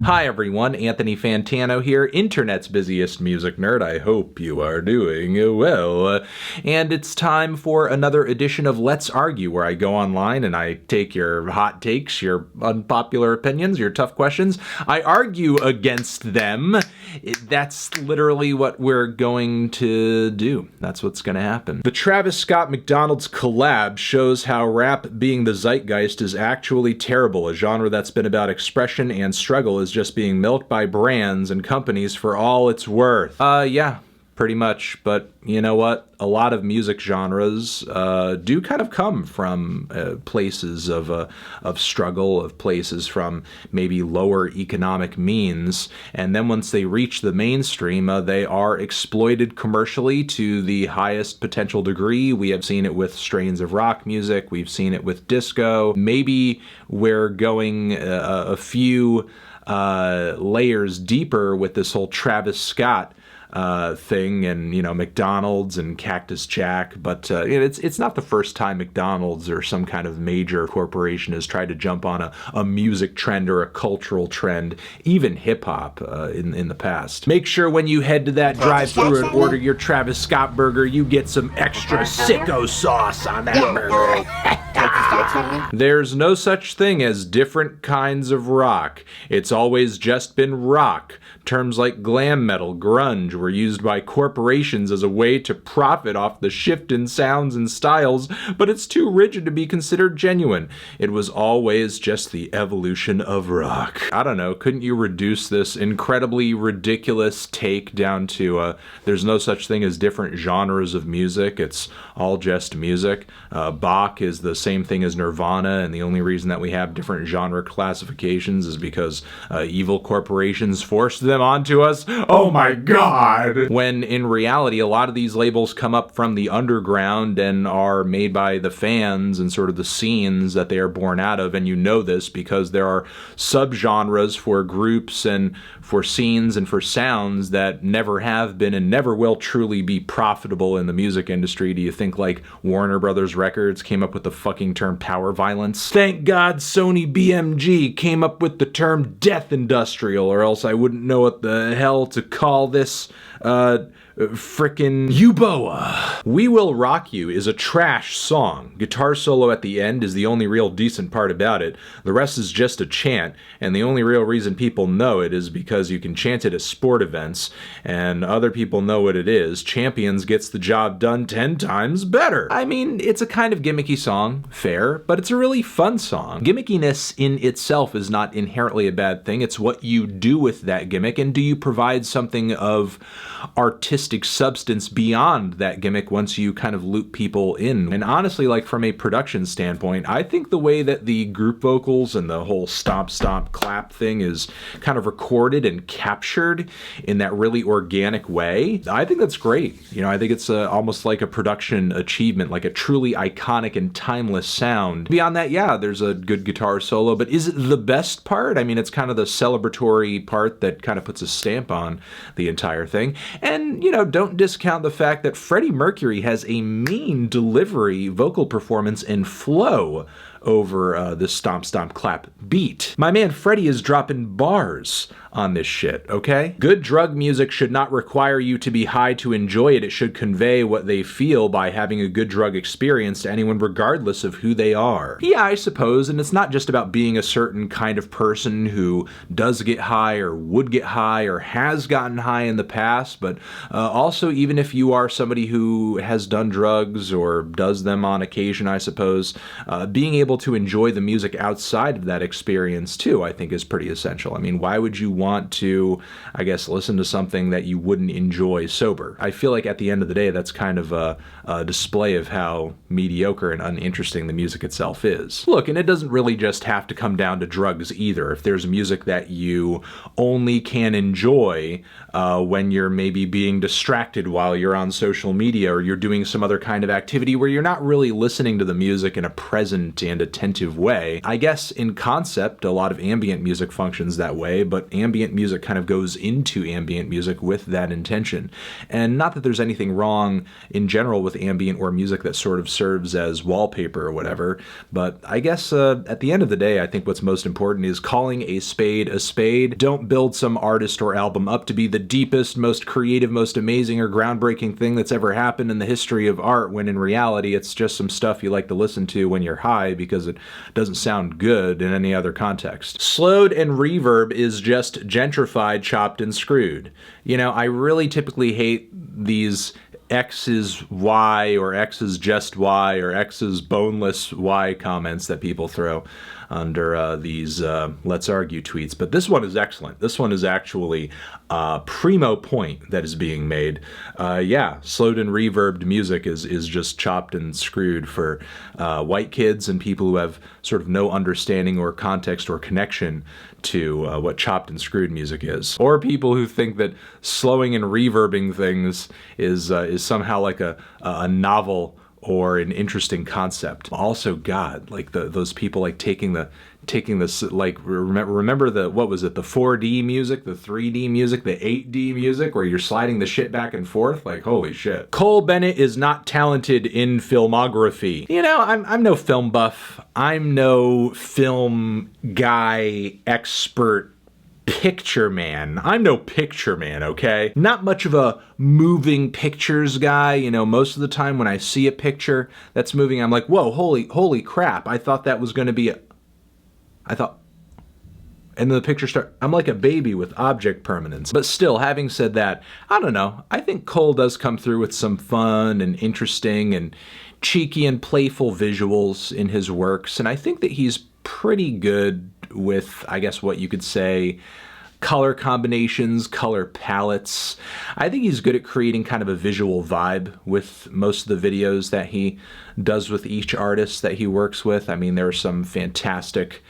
Hi everyone, Anthony Fantano here, internet's busiest music nerd. I hope you are doing well. And it's time for another edition of Let's Argue, where I go online and I take your hot takes, your unpopular opinions, your tough questions. I argue against them. That's literally what we're going to do. That's what's going to happen. The Travis Scott McDonald's collab shows how rap being the zeitgeist is actually terrible. A genre that's been about expression and struggle is just being milked by brands and companies for all it's worth. Yeah, pretty much. But you know what? A lot of music genres do kind of come from places of struggle, of places from maybe lower economic means, and then once they reach the mainstream, they are exploited commercially to the highest potential degree. We have seen it with strains of rock music, we've seen it with disco. Maybe we're going a few layers deeper with this whole Travis Scott thing, and you know, McDonald's and Cactus Jack, but it's not the first time McDonald's or some kind of major corporation has tried to jump on a music trend or a cultural trend, even hip-hop in the past. Make sure when you head to that drive-thru and order your Travis Scott burger, you get some extra sicko sauce on that burger. There's no such thing as different kinds of rock. It's always just been rock. Terms like glam metal, grunge were used by corporations as a way to profit off the shift in sounds and styles, but it's too rigid to be considered genuine. It was always just the evolution of rock. I don't know, couldn't you reduce this incredibly ridiculous take down to there's no such thing as different genres of music, it's all just music. Bach is the same thing as Nirvana, and the only reason that we have different genre classifications is because evil corporations forced them onto us. Oh my god! When in reality, a lot of these labels come up from the underground and are made by the fans and sort of the scenes that they are born out of, and you know this because there are subgenres for groups and for scenes and for sounds that never have been and never will truly be profitable in the music industry. Do you think like Warner Brothers Records came up with the fucking term power violence? Thank God Sony BMG came up with the term death industrial, or else I wouldn't know what the hell to call this frickin' Uboa. We Will Rock You is a trash song. Guitar solo at the end is the only real decent part about it. The rest is just a chant, and the only real reason people know it is because you can chant it at sport events, and other people know what it is. Champions gets the job done 10 times better. I mean, it's a kind of gimmicky song, fair, but it's a really fun song. Gimmickiness in itself is not inherently a bad thing. It's what you do with that gimmick, and do you provide something of artistic substance beyond that gimmick once you kind of loop people in. And honestly, like from a production standpoint, I think the way that the group vocals and the whole stomp stomp clap thing is kind of recorded and captured in that really organic way, I think that's great. You know, I think it's almost like a production achievement, like a truly iconic and timeless sound. Beyond that, yeah, there's a good guitar solo, but is it the best part? I mean, it's kind of the celebratory part that kind of puts a stamp on the entire thing. And, you know, don't discount the fact that Freddie Mercury has a mean delivery, vocal performance, and flow over this stomp stomp clap beat. My man Freddie is dropping bars on this shit, okay? Good drug music should not require you to be high to enjoy it. It should convey what they feel by having a good drug experience to anyone regardless of who they are. Yeah, I suppose, and it's not just about being a certain kind of person who does get high or would get high or has gotten high in the past, but also even if you are somebody who has done drugs or does them on occasion, I suppose, being able to enjoy the music outside of that experience too, I think is pretty essential. I mean, why would you want to, I guess, listen to something that you wouldn't enjoy sober? I feel like at the end of the day, that's kind of a display of how mediocre and uninteresting the music itself is. Look, and it doesn't really just have to come down to drugs either. If there's music that you only can enjoy when you're maybe being distracted while you're on social media or you're doing some other kind of activity where you're not really listening to the music in a present and attentive way, I guess in concept, a lot of ambient music functions that way, but ambient ambient music kind of goes into ambient music with that intention. And not that there's anything wrong in general with ambient or music that sort of serves as wallpaper or whatever, but I guess at the end of the day, I think what's most important is calling a spade a spade. Don't build some artist or album up to be the deepest, most creative, most amazing or groundbreaking thing that's ever happened in the history of art, when in reality it's just some stuff you like to listen to when you're high because it doesn't sound good in any other context. Slowed and reverb is just gentrified, chopped, and screwed. You know, I really typically hate these X is Y or X is just Y or X is boneless Y comments that people throw under these Let's Argue tweets. But this one is excellent. This one is actually a primo point that is being made. Yeah, slowed and reverbed music is just chopped and screwed for white kids and people who have sort of no understanding or context or connection to what chopped and screwed music is. Or people who think that slowing and reverbing things is somehow like a novel or an interesting concept. Also, God, like those people like taking this, like, remember the, what was it, the 4D music, the 3D music, the 8D music, where you're sliding the shit back and forth? Like, holy shit. Cole Bennett is not talented in filmography. You know, I'm no film buff. I'm no film guy expert picture man. I'm no picture man, okay? Not much of a moving pictures guy. You know, most of the time when I see a picture that's moving, I'm like, whoa, holy crap. I thought that was going to be and then the picture I'm like a baby with object permanence. But still, having said that, I don't know. I think Cole does come through with some fun and interesting and cheeky and playful visuals in his works. And I think that he's pretty good with, I guess, what you could say, color combinations, color palettes. I think he's good at creating kind of a visual vibe with most of the videos that he does with each artist that he works with. I mean, there are some fantastic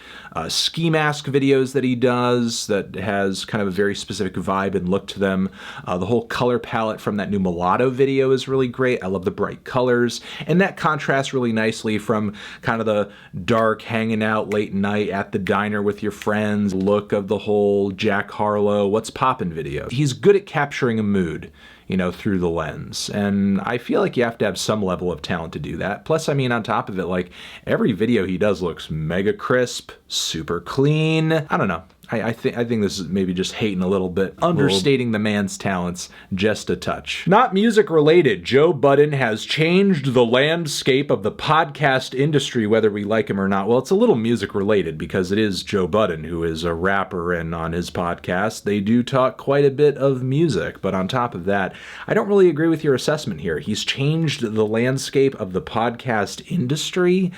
ski mask videos that he does that has kind of a very specific vibe and look to them. The whole color palette from that new Mulatto video is really great. I love the bright colors, and that contrasts really nicely from kind of the dark hanging out late night at the diner with your friends look of the whole Jack Harlow What's Poppin' video. He's good at capturing a mood, you know, through the lens. And I feel like you have to have some level of talent to do that. Plus, I mean, on top of it, like, every video he does looks mega crisp, super clean. I don't know. I think this is maybe just hating a little bit, understating the man's talents just a touch. Not music related, Joe Budden has changed the landscape of the podcast industry, whether we like him or not. Well, it's a little music related because it is Joe Budden, who is a rapper, and on his podcast, they do talk quite a bit of music. But on top of that, I don't really agree with your assessment here. He's changed the landscape of the podcast industry,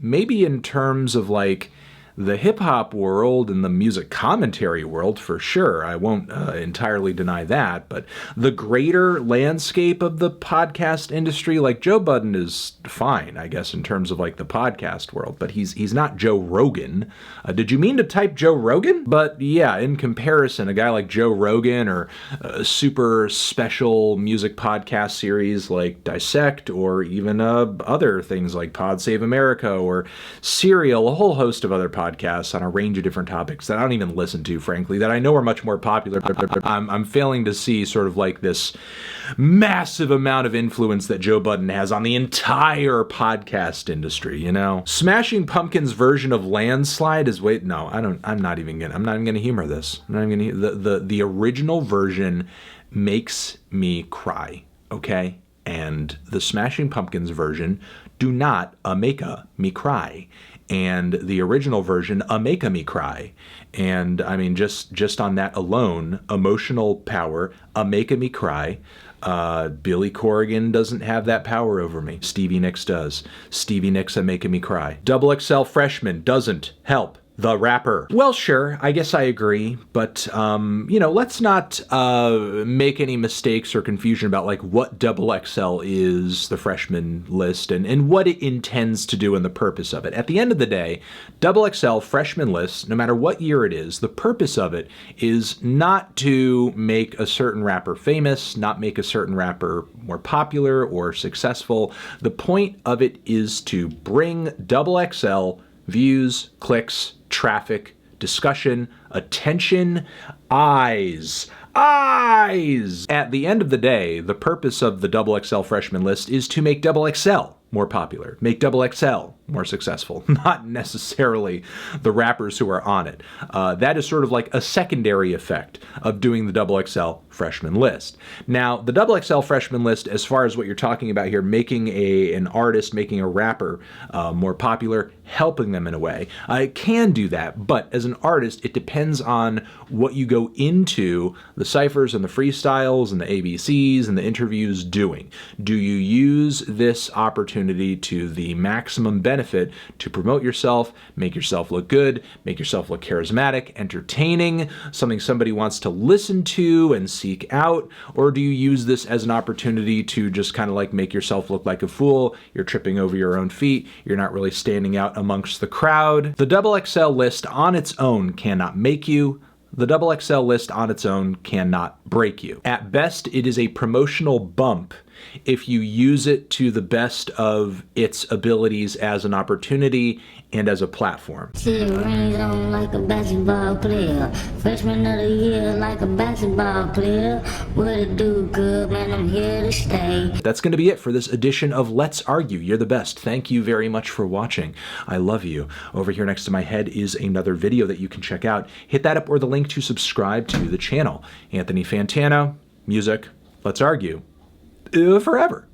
maybe in terms of like the hip-hop world and the music commentary world, for sure. I won't entirely deny that, but the greater landscape of the podcast industry, like, Joe Budden is fine, I guess, in terms of like the podcast world, but he's not Joe Rogan. Did you mean to type Joe Rogan? But yeah, in comparison, a guy like Joe Rogan, or a super special music podcast series like Dissect, or even other things like Pod Save America or Serial, a whole host of other podcasts on a range of different topics that I don't even listen to, frankly, that I know are much more popular. I'm failing to see sort of like this massive amount of influence that Joe Budden has on the entire podcast industry, you know? Smashing Pumpkins' version of Landslide is, I'm not even gonna humor this. I'm not even gonna, the original version makes me cry, okay? And the Smashing Pumpkins version do not make me cry. And the original version make me cry. And I mean, just on that alone, emotional power, make me cry. Billy Corrigan doesn't have that power over me. Stevie Nicks does. Stevie Nicks making me cry. DoubleXL Freshman doesn't help the rapper. Well, sure, I guess I agree, but, you know, let's not make any mistakes or confusion about, like, what DoubleXL is, the freshman list, and what it intends to do and the purpose of it. At the end of the day, DoubleXL freshman list, no matter what year it is, the purpose of it is not to make a certain rapper famous, not make a certain rapper more popular or successful. The point of it is to bring DoubleXL views, clicks, traffic discussion, attention, eyes. Eyes! At the end of the day, the purpose of the DoubleXL Freshman list is to make DoubleXL more popular, make DoubleXL more successful, not necessarily the rappers who are on it. That is sort of like a secondary effect of doing the DoubleXL Freshman list. Now, the DoubleXL Freshman list, as far as what you're talking about here, making an artist, making a rapper more popular, helping them in a way, it can do that, but as an artist, it depends on what you go into the ciphers and the freestyles and the ABCs and the interviews doing. Do you use this opportunity to the maximum benefit to promote yourself, make yourself look good, make yourself look charismatic, entertaining, something somebody wants to listen to and seek out, or do you use this as an opportunity to just kind of like make yourself look like a fool, you're tripping over your own feet, you're not really standing out amongst the crowd? The DoubleXL list on its own cannot make you. The DoubleXL list on its own cannot break you. At best, it is a promotional bump if you use it to the best of its abilities as an opportunity and as a platform. See it rings on like a basketball player. Freshman of the year like a basketball player. What it do, good man, I'm here to stay. That's going to be it for this edition of Let's Argue. You're the best. Thank you very much for watching. I love you. Over here next to my head is another video that you can check out. Hit that up or the link to subscribe to the channel. Anthony Fantano, music, Let's Argue. Forever.